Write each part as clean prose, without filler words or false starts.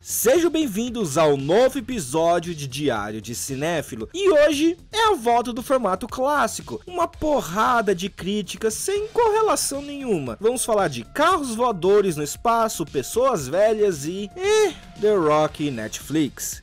Sejam bem-vindos ao novo episódio de Diário de Cinéfilo. E hoje é a volta do formato clássico, uma porrada de críticas sem correlação nenhuma. Vamos falar de carros voadores no espaço, pessoas velhas e The Rock e Netflix.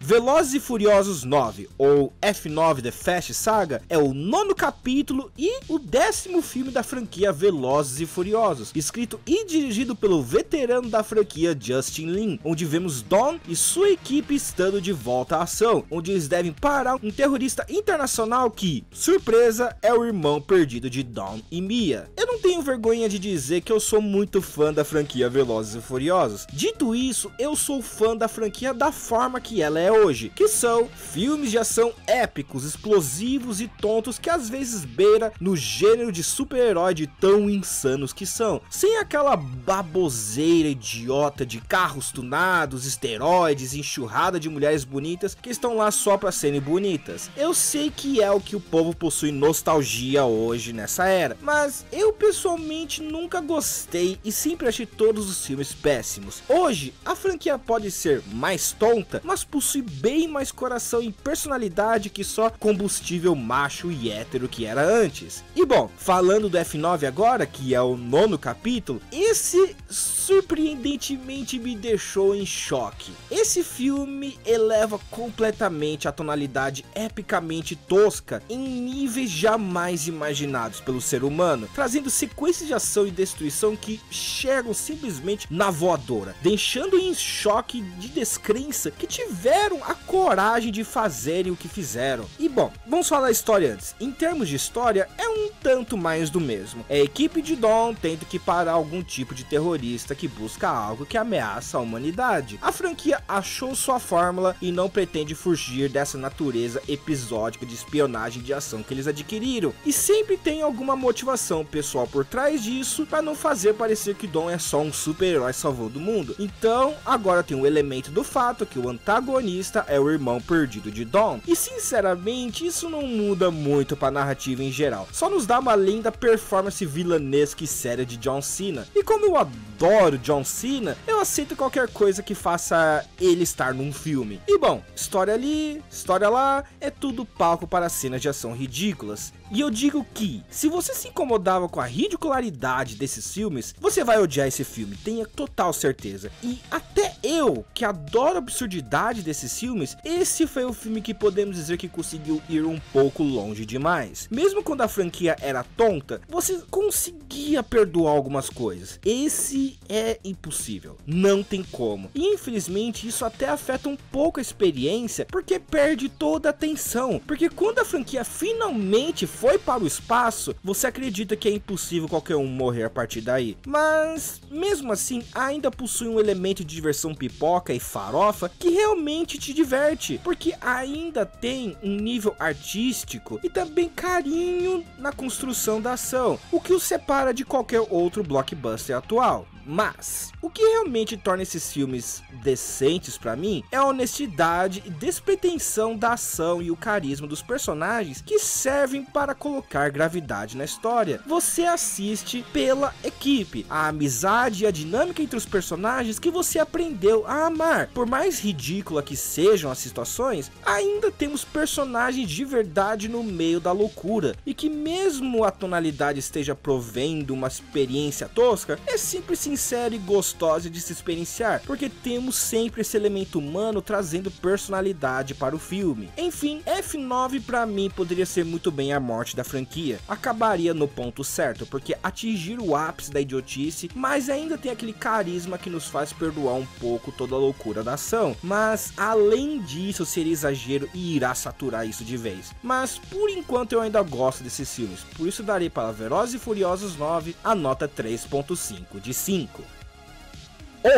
Velozes e Furiosos 9, ou F9 The Fast Saga, é o 9º capítulo e o 10º filme da franquia Velozes e Furiosos, escrito e dirigido pelo veterano da franquia Justin Lin, onde vemos Dom e sua equipe estando de volta à ação, onde eles devem parar um terrorista internacional que, surpresa, é o irmão perdido de Dom e Mia. Eu não tenho vergonha de dizer que eu sou muito fã da franquia Velozes e Furiosos. Dito isso, eu sou fã da franquia da forma que ela é hoje, que são filmes de ação épicos, explosivos e tontos que às vezes beira no gênero de super-herói de tão insanos que são, sem aquela baboseira idiota de carros tunados, esteroides e enxurrada de mulheres bonitas que estão lá só pra serem bonitas. Eu sei que é o que o povo possui nostalgia hoje nessa era, mas eu pessoalmente nunca gostei e sempre achei todos os filmes péssimos. Hoje a franquia pode ser mais tonta, mas possui bem mais coração e personalidade que só combustível macho e hétero que era antes. E bom, falando do F9 agora, que é o 9º capítulo, esse surpreendentemente me deixou em choque. Esse filme eleva completamente a tonalidade epicamente tosca em níveis jamais imaginados pelo ser humano, trazendo sequências de ação e destruição que chegam simplesmente na voadora, deixando em choque de descrença que tiveram a coragem de fazerem o que fizeram. E bom, vamos falar da história antes. Em termos de história, é um tanto mais do mesmo. A equipe de Dom tenta que parar algum tipo de terrorista que busca algo que ameaça a humanidade. A franquia achou sua fórmula e não pretende fugir dessa natureza episódica de espionagem de ação que eles adquiriram. E sempre tem alguma motivação pessoal por trás disso para não fazer parecer que Dom é só um super-herói salvando o mundo. Então, agora tem um elemento do fato que o antagonista é o irmão perdido de Dom. E sinceramente, isso não muda muito para a narrativa em geral. Só nos dá uma linda performance vilanesca e séria de John Cena. E como eu adoro John Cena, eu aceito qualquer coisa que faça ele estar num filme. E bom, história ali, história lá, é tudo palco para cenas de ação ridículas. E eu digo que, se você se incomodava com a ridicularidade desses filmes, você vai odiar esse filme, tenha total certeza. E até eu, que adoro a absurdidade desses filmes, esse foi o filme que podemos dizer que conseguiu ir um pouco longe demais. Mesmo quando a franquia era tonta, você conseguia perdoar algumas coisas. Esse é impossível, não tem como. E infelizmente isso até afeta um pouco a experiência, porque perde toda a atenção. Porque quando a franquia finalmente foi para o espaço, você acredita que é impossível qualquer um morrer a partir daí. Mas mesmo assim ainda possui um elemento de diversão pipoca e farofa que realmente te diverte, porque ainda tem um nível artístico e também carinho na construção da ação, o que o separa de qualquer outro blockbuster atual. Mas o que realmente torna esses filmes decentes pra mim é a honestidade e despretensão da ação e o carisma dos personagens que servem para colocar gravidade na história. Você assiste pela equipe, a amizade e a dinâmica entre os personagens que você aprendeu a amar. Por mais ridícula que sejam as situações, ainda temos personagens de verdade no meio da loucura, e que mesmo a tonalidade esteja provendo uma experiência tosca, é sempre sincera e gostosa de se experienciar, porque temos sempre esse elemento humano trazendo personalidade para o filme. Enfim, F9 pra mim poderia ser muito bem a morte da franquia. Acabaria no ponto certo, porque atingir o ápice da idiotice, mas ainda tem aquele carisma que nos faz perdoar um pouco toda a loucura da ação. Mas além disso seria exagero e irá saturar isso de vez. Mas por enquanto eu ainda gosto desses filmes, por isso darei para Velozes e Furiosos 9 a nota 3.5 de 5.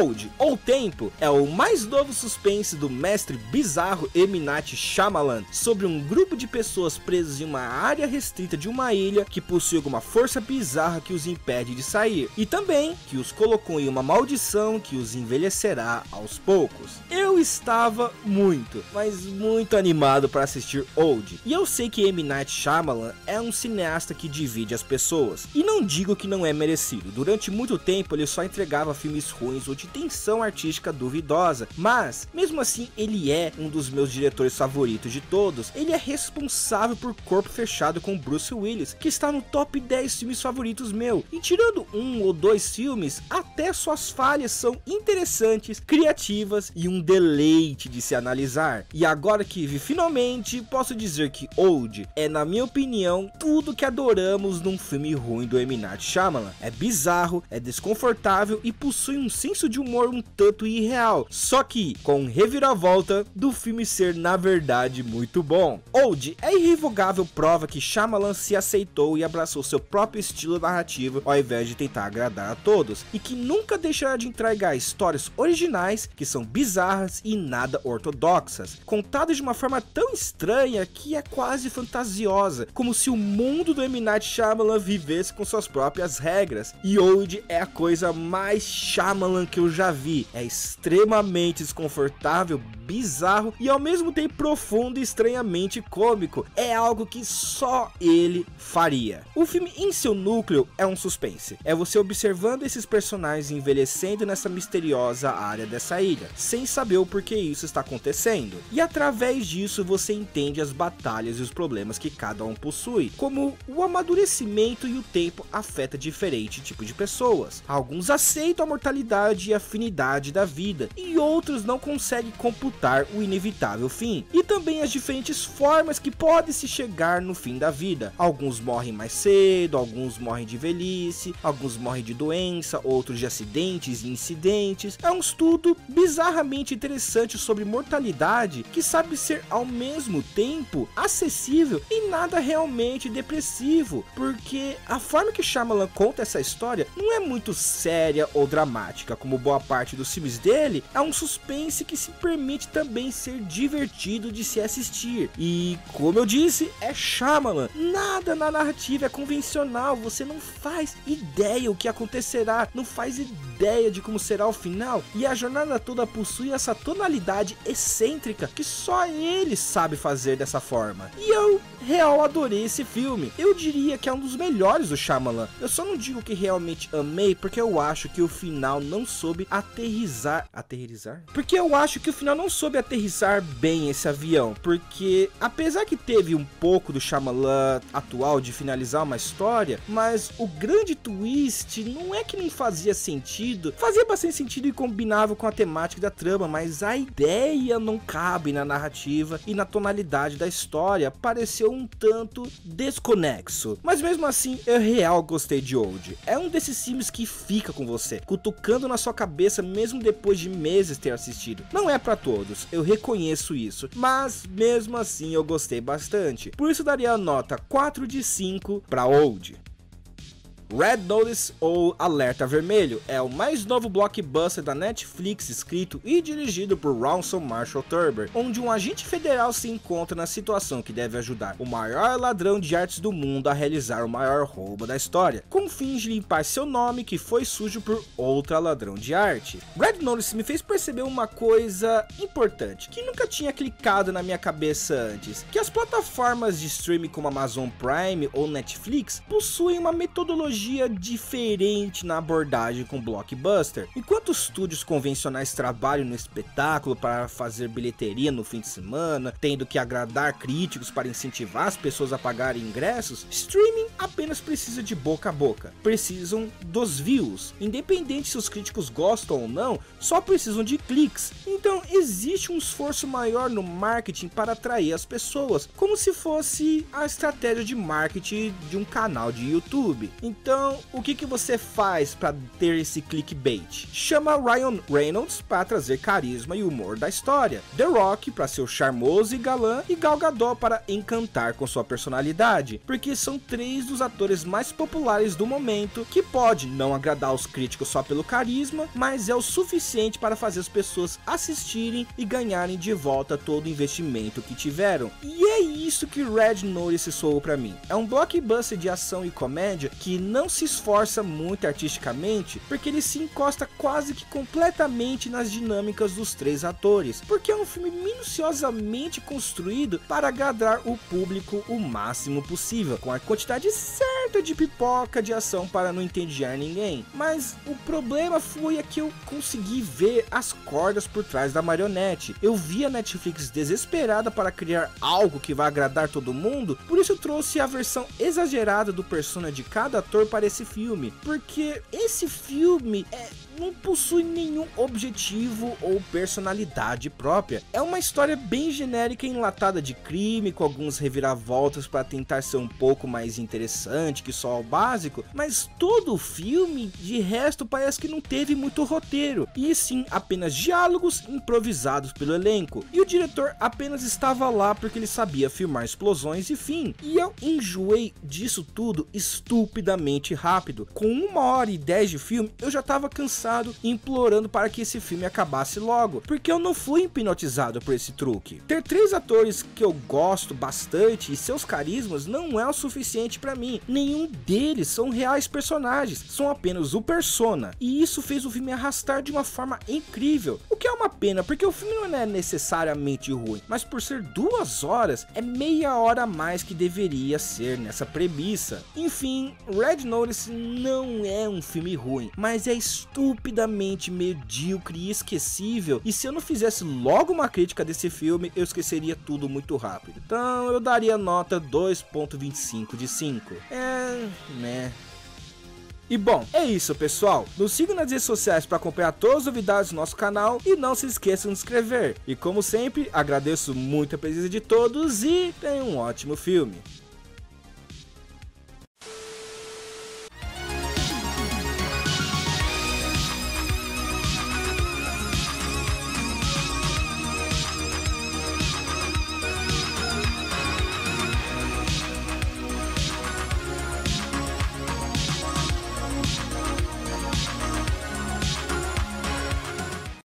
Old, ou Tempo, é o mais novo suspense do mestre bizarro M. Night Shyamalan, sobre um grupo de pessoas presas em uma área restrita de uma ilha que possui alguma força bizarra que os impede de sair, e também que os colocou em uma maldição que os envelhecerá aos poucos. Eu eu estava muito, mas muito animado para assistir Old. E eu sei que M. Night Shyamalan é um cineasta que divide as pessoas. E não digo que não é merecido. Durante muito tempo ele só entregava filmes ruins ou de tensão artística duvidosa. Mas, mesmo assim, ele é um dos meus diretores favoritos de todos. Ele é responsável por Corpo Fechado com Bruce Willis, que está no top 10 filmes favoritos meu. E tirando um ou dois filmes, até suas falhas são interessantes, criativas e um deleite de se analisar. E agora que vi finalmente, posso dizer que Old é, na minha opinião, tudo que adoramos num filme ruim do M. Night Shyamalan. É bizarro, é desconfortável e possui um senso de humor um tanto irreal, só que com reviravolta do filme ser na verdade muito bom. Old é irrevogável prova que Shyamalan se aceitou e abraçou seu próprio estilo narrativo ao invés de tentar agradar a todos, e que nunca deixará de entregar histórias originais que são bizarras e nada ortodoxas, contadas de uma forma tão estranha que é quase fantasiosa, como se o mundo do M. Night Shyamalan vivesse com suas próprias regras. E Old é a coisa mais Shyamalan que eu já vi. É extremamente desconfortável, bizarro e ao mesmo tempo profundo e estranhamente cômico. É algo que só ele faria. O filme em seu núcleo é um suspense. É você observando esses personagens envelhecendo nessa misteriosa área dessa ilha, sem saber o porquê isso está acontecendo. E através disso você entende as batalhas e os problemas que cada um possui, como o amadurecimento e o tempo afeta diferente tipo de pessoas. Alguns aceitam a mortalidade e a finidade da vida, e outros não conseguem computar o inevitável fim, e também as diferentes formas que pode se chegar no fim da vida. Alguns morrem mais cedo, alguns morrem de velhice, alguns morrem de doença, outros de acidentes e incidentes. É um estudo bizarramente interessante sobre mortalidade que sabe ser ao mesmo tempo acessível e nada realmente depressivo, porque a forma que Shyamalan conta essa história não é muito séria ou dramática, como boa parte dos filmes dele. É um suspense que se permite também ser divertido de se assistir, e como eu disse, é Shyamalan. Nada na narrativa é convencional, você não faz ideia o que acontecerá, não faz ideia de como será o final, e a jornada toda possui essa tonalidade excêntrica que só ele sabe fazer dessa forma. E eu real adorei esse filme. Eu diria que é um dos melhores do Shyamalan. Eu só não digo que realmente amei, porque eu acho que o final não soube aterrissar. Porque eu acho que o final não soube aterrissar bem esse avião, porque apesar que teve um pouco do Shyamalan atual de finalizar uma história, mas o grande twist não é que nem fazia sentido, fazia bastante sentido e combinava com a temática da trama, mas a ideia não cabe na narrativa e na tonalidade da história, pareceu um tanto desconexo. Mas mesmo assim, eu real gostei de Old. É um desses filmes que fica com você, cutucando na sua cabeça mesmo depois de meses ter assistido. Não é pra todos, eu reconheço isso, mas mesmo assim eu gostei bastante. Por isso daria a nota 4 de 5 pra Old. Red Notice, ou Alerta Vermelho, é o mais novo blockbuster da Netflix, escrito e dirigido por Rawson Marshall Turber, onde um agente federal se encontra na situação que deve ajudar o maior ladrão de artes do mundo a realizar o maior roubo da história, com o fim de limpar seu nome que foi sujo por outra ladrão de arte. Red Notice me fez perceber uma coisa importante, que nunca tinha clicado na minha cabeça antes, que as plataformas de streaming como Amazon Prime ou Netflix possuem uma metodologia diferente na abordagem com blockbuster. Enquanto estúdios convencionais trabalham no espetáculo para fazer bilheteria no fim de semana, tendo que agradar críticos para incentivar as pessoas a pagarem ingressos, streaming apenas precisa de boca a boca, precisam dos views, independente se os críticos gostam ou não, só precisam de cliques. Então existe um esforço maior no marketing para atrair as pessoas, como se fosse a estratégia de marketing de um canal de YouTube. Então, o que você faz para ter esse clickbait? Chama Ryan Reynolds para trazer carisma e humor da história, The Rock para ser o charmoso e galã, e Gal Gadot para encantar com sua personalidade, porque são três dois dos atores mais populares do momento, que pode não agradar os críticos só pelo carisma, mas é o suficiente para fazer as pessoas assistirem e ganharem de volta todo o investimento que tiveram. E é isso que Red Notice soou pra mim. É um blockbuster de ação e comédia que não se esforça muito artisticamente, porque ele se encosta quase que completamente nas dinâmicas dos três atores, porque é um filme minuciosamente construído para agradar o público o máximo possível, com a quantidade certa de pipoca de ação para não entediar ninguém. Mas o problema foi que eu consegui ver as cordas por trás da marionete. Eu vi a Netflix desesperada para criar algo que vai agradar todo mundo, por isso eu trouxe a versão exagerada do persona de cada ator para esse filme, porque esse filme não possui nenhum objetivo ou personalidade própria. É uma história bem genérica enlatada de crime, com alguns reviravoltas para tentar ser um pouco mais interessante que só o básico, mas todo o filme, de resto, parece que não teve muito roteiro, e sim apenas diálogos improvisados pelo elenco, e o diretor apenas estava lá porque ele sabia filmar explosões e fim. E eu enjoei disso tudo estupidamente rápido. Com 1h10 de filme, eu já estava cansado e implorando para que esse filme acabasse logo, porque eu não fui hipnotizado por esse truque. Ter três atores que eu gosto bastante e seus carismas não é o suficiente para mim. Nenhum deles são reais personagens, são apenas o persona, e isso fez o filme arrastar de uma forma incrível, o que é uma pena, porque o filme não é necessariamente ruim, mas por ser 2 horas, é meia hora a mais que deveria ser nessa premissa. Enfim, Red Notice não é um filme ruim, mas é estupidamente medíocre e esquecível, e se eu não fizesse logo uma crítica desse filme, eu esqueceria tudo muito rápido. Então eu daria nota 2.25 de 5. Né? E bom, é isso pessoal, nos sigam nas redes sociais para acompanhar todas as novidades do nosso canal e não se esqueçam de se inscrever. E como sempre, agradeço muito a presença de todos e tenham um ótimo filme.